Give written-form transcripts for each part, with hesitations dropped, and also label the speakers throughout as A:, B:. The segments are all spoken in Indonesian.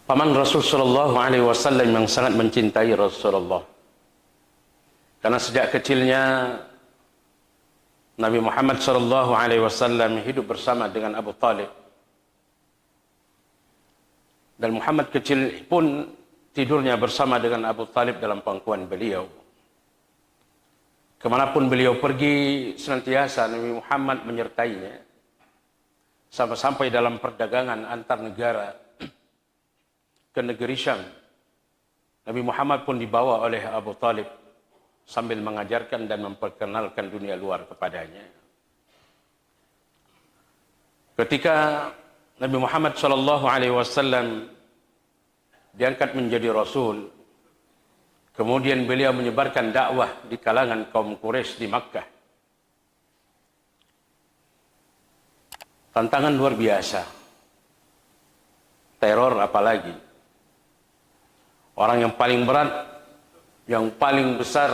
A: Paman Rasul Shallallahu Alaihi Wasallam yang sangat mencintai Rasulullah. Karena sejak kecilnya Nabi Muhammad Shallallahu Alaihi Wasallam hidup bersama dengan Abu Talib. Dan Muhammad kecil pun tidurnya bersama dengan Abu Talib dalam pangkuan beliau. Kemanapun beliau pergi, senantiasa Nabi Muhammad menyertainya. Sampai-sampai dalam perdagangan antar negara ke negeri Syam, Nabi Muhammad pun dibawa oleh Abu Talib sambil mengajarkan dan memperkenalkan dunia luar kepadanya. Ketika Nabi Muhammad SAW diangkat menjadi Rasul, kemudian beliau menyebarkan dakwah di kalangan kaum Quraisy di Makkah. Tantangan luar biasa. Teror apalagi. Orang yang paling berat, yang paling besar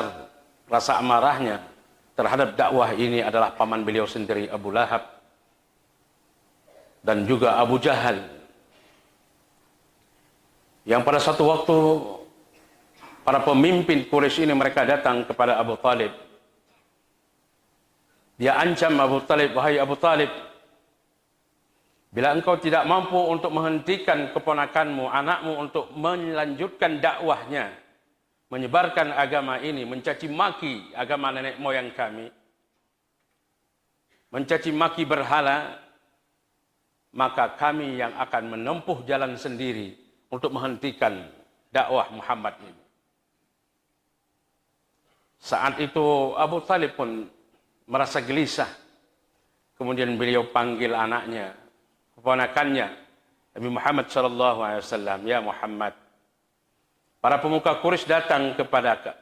A: rasa amarahnya terhadap dakwah ini adalah paman beliau sendiri, Abu Lahab, dan juga Abu Jahal. Yang pada satu waktu para pemimpin Quraisy ini mereka datang kepada Abu Talib. Dia ancam Abu Talib, wahai Abu Talib, bila engkau tidak mampu untuk menghentikan keponakanmu, anakmu untuk melanjutkan dakwahnya, menyebarkan agama ini, mencaci maki agama nenek moyang kami, mencaci maki berhala, maka kami yang akan menempuh jalan sendiri untuk menghentikan dakwah Muhammad ini. Saat itu Abu Talib pun merasa gelisah. Kemudian beliau panggil anaknya, keponakannya, Nabi Muhammad SAW, ya Muhammad, para pemuka Quraisy datang kepadaku.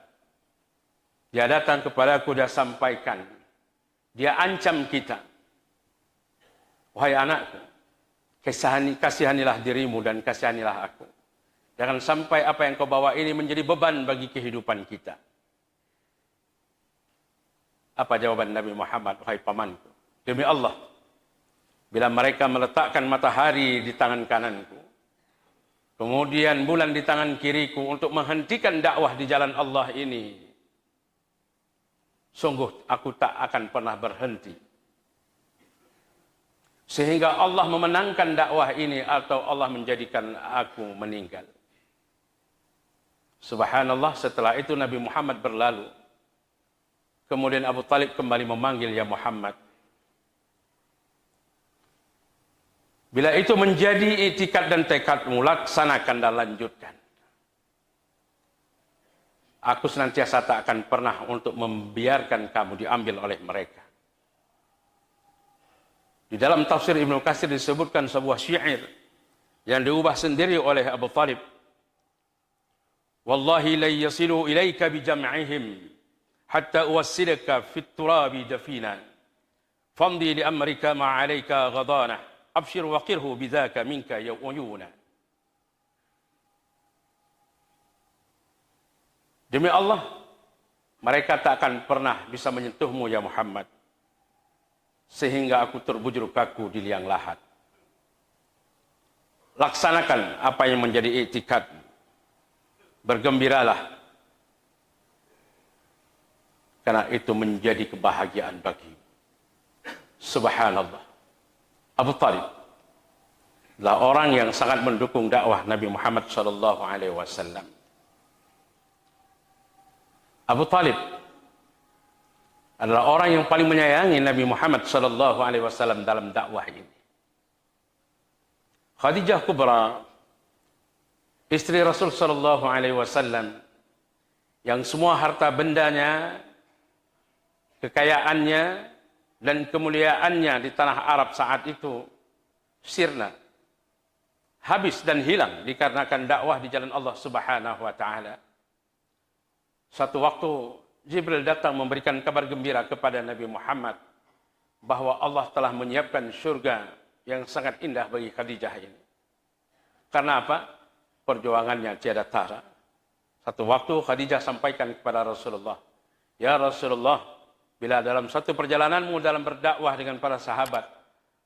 A: Dia datang kepadaku, dia sampaikan, dia ancam kita. Wahai anakku, kasihanilah dirimu dan kasihanilah aku. Jangan sampai apa yang kau bawa ini menjadi beban bagi kehidupan kita. Apa jawaban Nabi Muhammad? Wahai pamanku, demi Allah, bila mereka meletakkan matahari di tangan kananku, kemudian bulan di tangan kiriku untuk menghentikan dakwah di jalan Allah ini, sungguh aku tak akan pernah berhenti. Sehingga Allah memenangkan dakwah ini atau Allah menjadikan aku meninggal. Subhanallah, setelah itu Nabi Muhammad berlalu. Kemudian Abu Talib kembali memanggil, ya Muhammad. Bila itu menjadi itikad dan tekadmu, laksanakan dan lanjutkan. Aku senantiasa tak akan pernah untuk membiarkan kamu diambil oleh mereka. Di dalam tafsir Ibnu Katsir disebutkan sebuah syair yang diubah sendiri oleh Abu Talib. Wallahi la yasilu ilaika bijam'ihim hatta uwassilaka fit turabi dafina. Famdi li amrika ma 'alaika ghadana. Abshir waqirhu bidzaka minka ya uyuna. Demi Allah, mereka tak akan pernah bisa menyentuhmu ya Muhammad, sehingga aku terbujur kaku di liang lahat. Laksanakan apa yang menjadi i'tikad. Bergembiralah, karena itu menjadi kebahagiaan bagimu. Subhanallah. Abu Talib adalah orang yang sangat mendukung dakwah Nabi Muhammad SAW. Abu Talib adalah orang yang paling menyayangi Nabi Muhammad SAW dalam dakwah ini. Khadijah Kubra, istri Rasul SAW, yang semua harta bendanya, kekayaannya, dan kemuliaannya di tanah Arab saat itu sirna, habis dan hilang dikarenakan dakwah di jalan Allah Subhanahu wa taala. Satu waktu Jibril datang memberikan kabar gembira kepada Nabi Muhammad bahwa Allah telah menyiapkan surga yang sangat indah bagi Khadijah ini. Karena apa? Perjuangannya tiada tara. Satu waktu Khadijah sampaikan kepada Rasulullah, ya Rasulullah, bila dalam satu perjalananmu dalam berdakwah dengan para sahabat,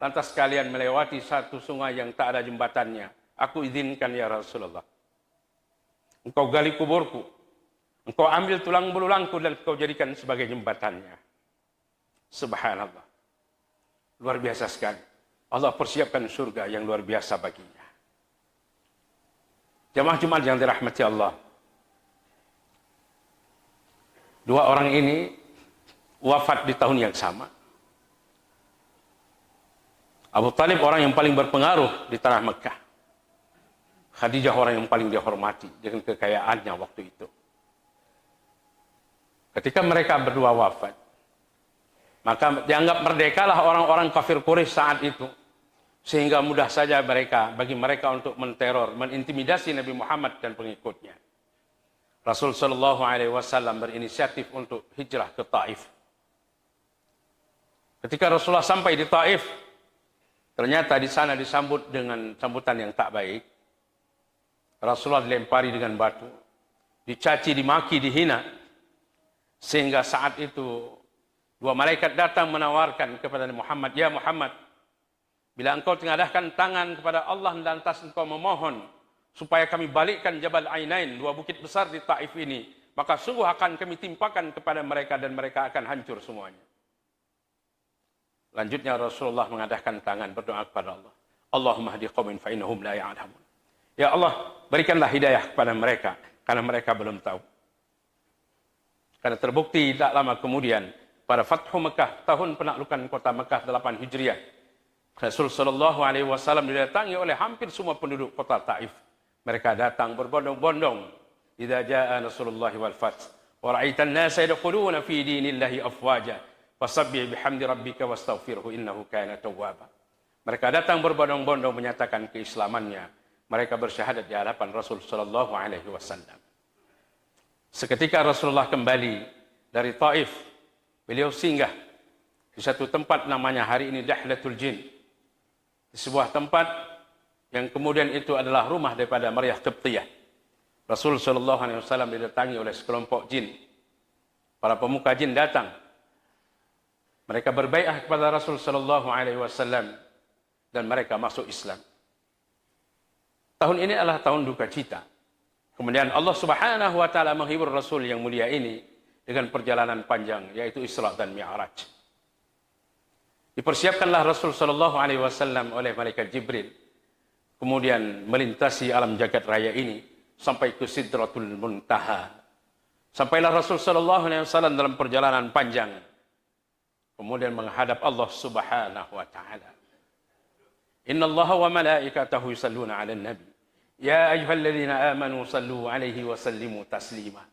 A: lantas kalian melewati satu sungai yang tak ada jembatannya, Aku izinkan ya Rasulullah. Engkau gali kuburku. Engkau ambil tulang belulangku dan engkau jadikan sebagai jembatannya. Subhanallah. Luar biasa sekali. Allah persiapkan surga yang luar biasa baginya. Jamaah Jumat yang dirahmati Allah. Dua orang ini wafat di tahun yang sama. Abu Talib orang yang paling berpengaruh di tanah Mekah. Khadijah orang yang paling dihormati dengan kekayaannya waktu itu. Ketika mereka berdua wafat, maka dianggap merdekalah orang-orang kafir Quraisy saat itu. Sehingga mudah saja bagi mereka untuk menteror, menintimidasi Nabi Muhammad dan pengikutnya. Rasul Shallallahu Alaihi Wasallam berinisiatif untuk hijrah ke Taif. Ketika Rasulullah sampai di Taif, ternyata di sana disambut dengan sambutan yang tak baik. Rasulullah dilempari dengan batu, dicaci, dimaki, dihina. Sehingga saat itu dua malaikat datang menawarkan kepada Muhammad, ya Muhammad, bila engkau tengadahkan tangan kepada Allah dan lantas engkau memohon supaya kami balikkan Jabal Ainain, dua bukit besar di Taif ini, maka sungguh akan kami timpakan kepada mereka dan mereka akan hancur semuanya. Lanjutnya Rasulullah mengadahkan tangan berdoa kepada Allah. Allahumma hdi qaumin fa innahum la ya'lamun. Ya Allah, berikanlah hidayah kepada mereka karena mereka belum tahu. Karena terbukti tak lama kemudian pada Fathu Mekah, tahun penaklukan kota Mekah 8 Hijriah, Rasul Shallallahu Alaihi Wasallam didatangi oleh hampir semua penduduk kota Taif. Mereka datang berbondong-bondong. Idza jaa Nasrullahi wal fath wa ra'aitan nasa yadkhuluna fi dinillahi afwaja fasabbih bihamdi rabbika wastaghfirhu innahu kana tawwaba. Mereka datang berbondong-bondong menyatakan keislamannya. Mereka bersyahadat di hadapan Rasul Shallallahu Alaihi Wasallam. Seketika Rasulullah kembali dari Taif, beliau singgah di satu tempat namanya hari ini Dahlatul Jin. Di sebuah tempat yang kemudian itu adalah rumah daripada Maryah Qibtiyah. Rasul Shallallahu Alaihi Wasallam didatangi oleh sekelompok jin. Para pemuka jin datang. Mereka berbaiat kepada Rasul Shallallahu Alaihi Wasallam dan mereka masuk Islam. Tahun ini adalah tahun duka cita. Kemudian Allah Subhanahu wa taala menghibur Rasul yang mulia ini dengan perjalanan panjang yaitu Isra dan Mi'raj. Dipersiapkanlah Rasul sallallahu alaihi wasallam oleh malaikat Jibril. Kemudian melintasi alam jagat raya ini sampai ke Sidratul Muntaha. Sampailah Rasul sallallahu alaihi wasallam dalam perjalanan panjang. Kemudian menghadap Allah Subhanahu wa taala. Innallaha wa malaikatahu yusalluna 'alan nabi. Ya ayyuhalladzina amanu sallu alaihi wa sallimu taslima.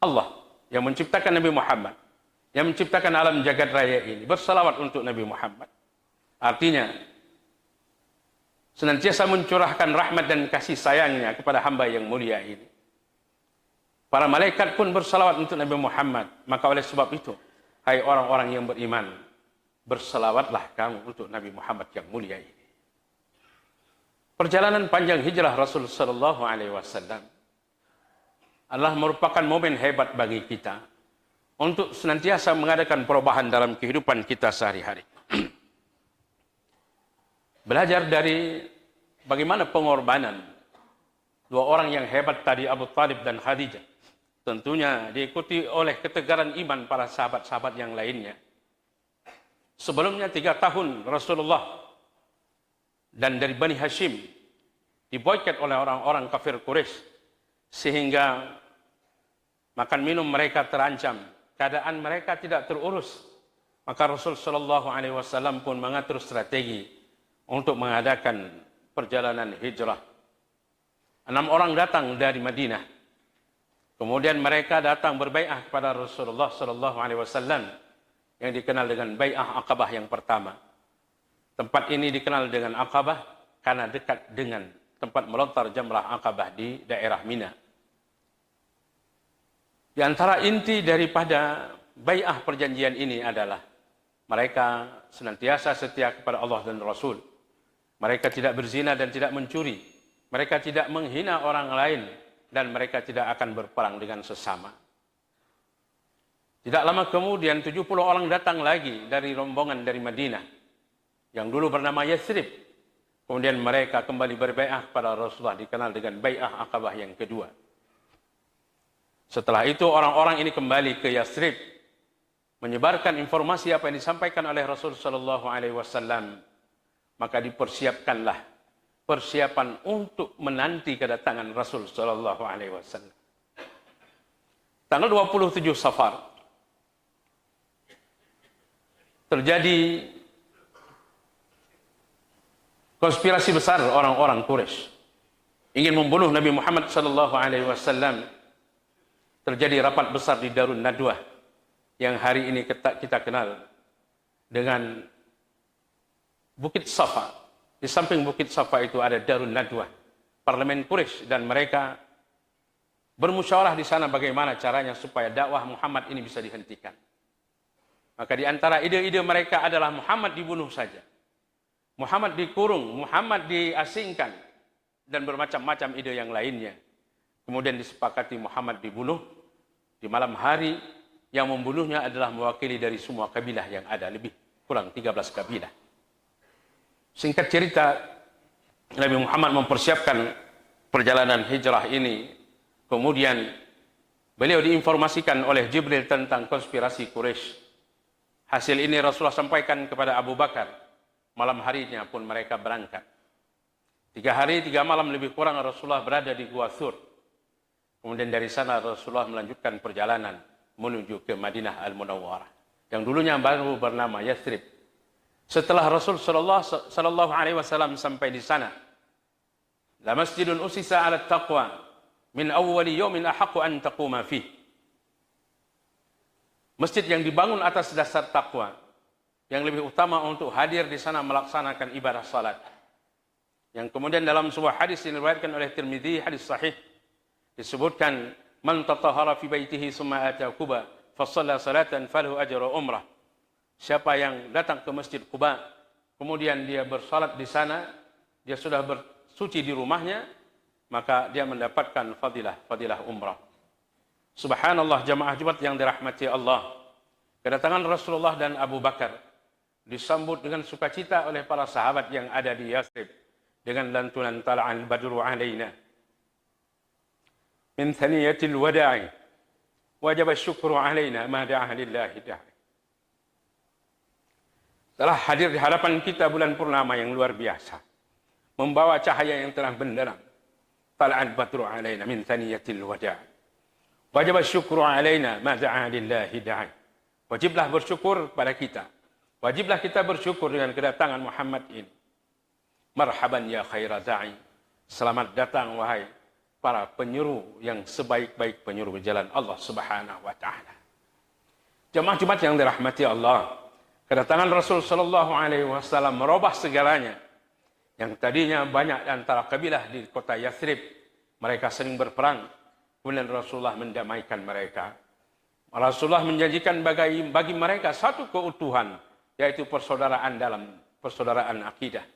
A: Allah yang menciptakan Nabi Muhammad, yang menciptakan alam jagat raya ini, bersalawat untuk Nabi Muhammad. Artinya, senantiasa mencurahkan rahmat dan kasih sayangnya kepada hamba yang mulia ini. Para malaikat pun bersalawat untuk Nabi Muhammad. Maka oleh sebab itu, hai orang-orang yang beriman, bersalawatlah kamu untuk Nabi Muhammad yang mulia ini. Perjalanan panjang hijrah Rasul sallallahu alaihi wasallam adalah merupakan momen hebat bagi kita untuk senantiasa mengadakan perubahan dalam kehidupan kita sehari-hari. Belajar dari bagaimana pengorbanan dua orang yang hebat tadi, Abu Talib dan Khadijah. Tentunya diikuti oleh ketegaran iman para sahabat-sahabat yang lainnya. Sebelumnya 3 tahun Rasulullah dan dari Bani Hashim diboikot oleh orang-orang kafir Quraisy sehingga makan minum mereka terancam, keadaan mereka tidak terurus. Maka Rasul sallallahu alaihi wasallam pun mengatur strategi untuk mengadakan perjalanan hijrah. 6 orang datang dari Madinah. Kemudian mereka datang berbai'ah kepada Rasulullah sallallahu alaihi wasallam yang dikenal dengan bai'ah Aqabah yang pertama. Tempat ini dikenal dengan Aqabah karena dekat dengan tempat melontar jamrah Aqabah di daerah Mina. Di antara inti daripada bai'ah perjanjian ini adalah mereka senantiasa setia kepada Allah dan Rasul. Mereka tidak berzina dan tidak mencuri. Mereka tidak menghina orang lain dan mereka tidak akan berperang dengan sesama. Tidak lama kemudian 70 orang datang lagi dari rombongan dari Madinah yang dulu bernama Yathrib. Kemudian mereka kembali berbai'ah kepada Rasulullah, dikenal dengan bai'ah Aqabah yang kedua. Setelah itu orang-orang ini kembali ke Yathrib, menyebarkan informasi apa yang disampaikan oleh Rasul sallallahu alaihi wasallam. Maka dipersiapkanlah persiapan untuk menanti kedatangan Rasul sallallahu alaihi wasallam. Tanggal 27 Safar terjadi konspirasi besar orang-orang Quraisy ingin membunuh Nabi Muhammad sallallahu alaihi wasallam. Terjadi rapat besar di Darun Nadwah yang hari ini kita kenal dengan Bukit Safa. Di samping Bukit Safa itu ada Darun Nadwah, parlemen Quraisy, dan mereka bermusyawarah di sana bagaimana caranya supaya dakwah Muhammad ini bisa dihentikan. Maka di antara ide-ide mereka adalah Muhammad dibunuh saja. Muhammad dikurung, Muhammad diasingkan, dan bermacam-macam ide yang lainnya. Kemudian disepakati Muhammad dibunuh di malam hari, yang membunuhnya adalah mewakili dari semua kabilah yang ada, lebih kurang 13 kabilah. Singkat cerita, Nabi Muhammad mempersiapkan perjalanan hijrah ini. Kemudian beliau diinformasikan oleh Jibril tentang konspirasi Quraisy. Hasil ini Rasulullah sampaikan kepada Abu Bakar. Malam harinya pun mereka berangkat. 3 hari 3 malam lebih kurang Rasulullah berada di Gua Thur. Kemudian dari sana Rasulullah melanjutkan perjalanan menuju ke Madinah Al-Munawwarah, yang dulunya baru bernama Yathrib. Setelah Rasul sallallahu alaihi wasallam sampai di sana, la masjidun usisa 'ala taqwa min awwali yawmin ahaqqu an taquma fih. Masjid yang dibangun atas dasar takwa, yang lebih utama untuk hadir di sana melaksanakan ibadah salat. Yang kemudian dalam sebuah hadis yang diriwayatkan oleh Tirmidzi, hadis sahih, disebutkan man tatahhara fi baitihi summa ata Quba fa shalla salatan falahu ajru umrah. Siapa yang datang ke Masjid Quba kemudian dia bersalat di sana, dia sudah bersuci di rumahnya, maka dia mendapatkan fadilah umrah. Subhanallah, jamaah Jumat yang dirahmati Allah. Kedatangan Rasulullah dan Abu Bakar disambut dengan sukacita oleh para sahabat yang ada di Yathrib dengan lantunan tala'al badru alaina min thaniyatil wada'i wajib syukru alaina ma da'a lillahi da'i. Telah hadir di hadapan kita bulan purnama yang luar biasa, membawa cahaya yang terang benderang. Tala'al badru alaina min thaniyatil wada'i wajib syukru alaina ma da'a lillahi da'i. Wajiblah bersyukur pada kita. Wajiblah kita bersyukur dengan kedatangan Muhammad ini. Marhaban ya khaira da'i. Selamat datang wahai para penyeru yang sebaik-baik penyeru berjalan Allah Subhanahu wa taala. Jemaah Jumat yang dirahmati Allah, kedatangan Rasul sallallahu alaihi wasallam merubah segalanya. Yang tadinya banyak antara kabilah di kota Yathrib, mereka sering berperang, kemudian Rasulullah mendamaikan mereka. Rasulullah menjanjikan bagi mereka satu keutuhan, yaitu persaudaraan dalam persaudaraan akidah.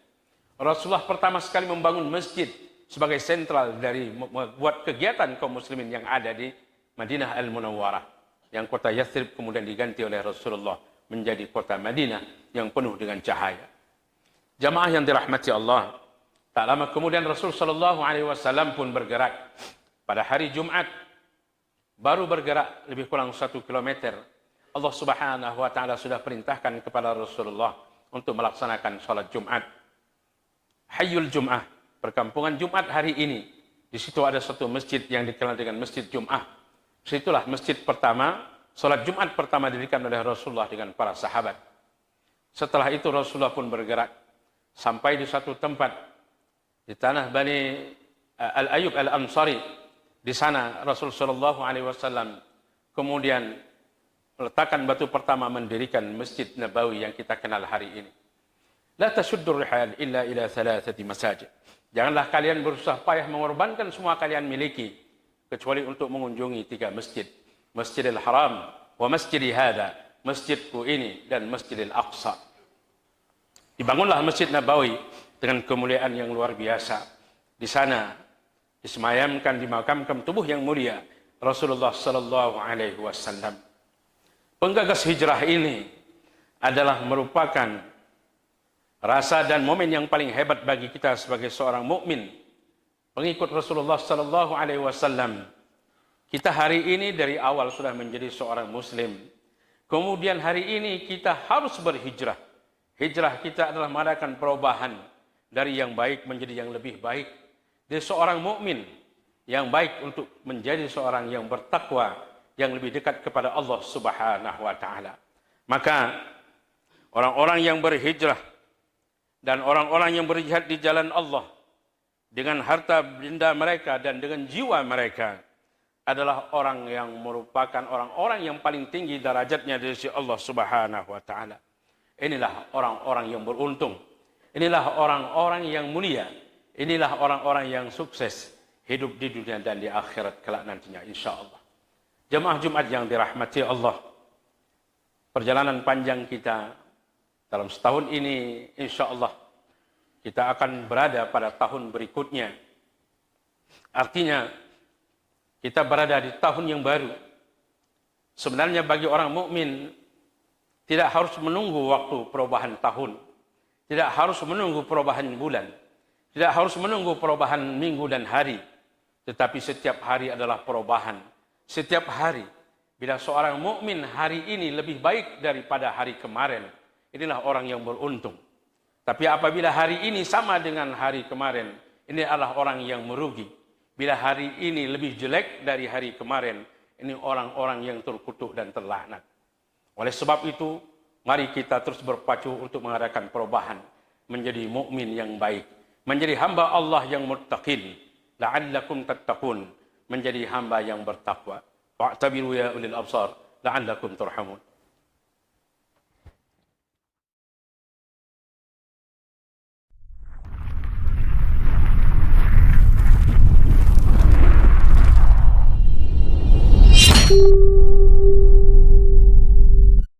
A: Rasulullah pertama sekali membangun masjid sebagai sentral dari membuat kegiatan kaum muslimin yang ada di Madinah Al-Munawwarah, yang kota Yathrib kemudian diganti oleh Rasulullah menjadi kota Madinah yang penuh dengan cahaya. Jamaah yang dirahmati Allah, tak lama kemudian Rasul sallallahu alaihi wasallam pun bergerak. Pada hari Jumat, baru bergerak lebih kurang 1 kilometer, Allah Subhanahu wa taala sudah perintahkan kepada Rasulullah untuk melaksanakan salat Jumat. Hayyul Jum'ah, perkampungan Jumat hari ini. Di situ ada satu masjid yang dikenal dengan Masjid Jum'ah. Situlah masjid pertama, salat Jumat pertama didirikan oleh Rasulullah dengan para sahabat. Setelah itu Rasulullah pun bergerak sampai di satu tempat di tanah Bani Al-Ayyub Al-Ansari. Di sana Rasul sallallahu alaihi wasallam kemudian meletakkan batu pertama mendirikan Masjid Nabawi yang kita kenal hari ini. La tasuddur rihal illa ila thalathati masajid. Janganlah kalian berusaha payah mengorbankan semua kalian miliki kecuali untuk mengunjungi 3 masjid. Masjidil Haram wa masjidi hadza, masjidku ini, dan Masjidil Aqsa. Dibangunlah Masjid Nabawi dengan kemuliaan yang luar biasa. Di sana disemayamkan, dimakamkan tubuh yang mulia Rasulullah sallallahu alaihi wasallam. Penggagas hijrah ini adalah merupakan rasa dan momen yang paling hebat bagi kita sebagai seorang mukmin, pengikut Rasulullah sallallahu alaihi wasallam. Kita hari ini dari awal sudah menjadi seorang muslim. Kemudian hari ini kita harus berhijrah. Hijrah kita adalah mengadakan perubahan dari yang baik menjadi yang lebih baik. Dari seorang mukmin yang baik untuk menjadi seorang yang bertakwa, yang lebih dekat kepada Allah Subhanahu wa taala. Maka orang-orang yang berhijrah dan orang-orang yang berjihad di jalan Allah dengan harta benda mereka dan dengan jiwa mereka adalah orang yang merupakan orang-orang yang paling tinggi derajatnya dari sisi Allah Subhanahu wa taala. Inilah orang-orang yang beruntung. Inilah orang-orang yang mulia. Inilah orang-orang yang sukses hidup di dunia dan di akhirat kelak nantinya insyaallah. Jemaah Jumat yang dirahmati Allah. Perjalanan panjang kita dalam setahun ini insyaallah kita akan berada pada tahun berikutnya. Artinya kita berada di tahun yang baru. Sebenarnya bagi orang mukmin tidak harus menunggu waktu perubahan tahun. Tidak harus menunggu perubahan bulan. Tidak harus menunggu perubahan minggu dan hari. Tetapi setiap hari adalah perubahan. Setiap hari. Bila seorang mukmin hari ini lebih baik daripada hari kemarin, inilah orang yang beruntung. Tapi apabila hari ini sama dengan hari kemarin, ini adalah orang yang merugi. Bila hari ini lebih jelek dari hari kemarin, ini orang-orang yang terkutuk dan terlaknat. Oleh sebab itu, mari kita terus berpacu untuk mengadakan perubahan menjadi mukmin yang baik, menjadi hamba Allah yang muttaqin, la'allakum tattaqun, menjadi hamba yang bertakwa. Wa'tabiru ya ulil absar, la'allakum turhamun.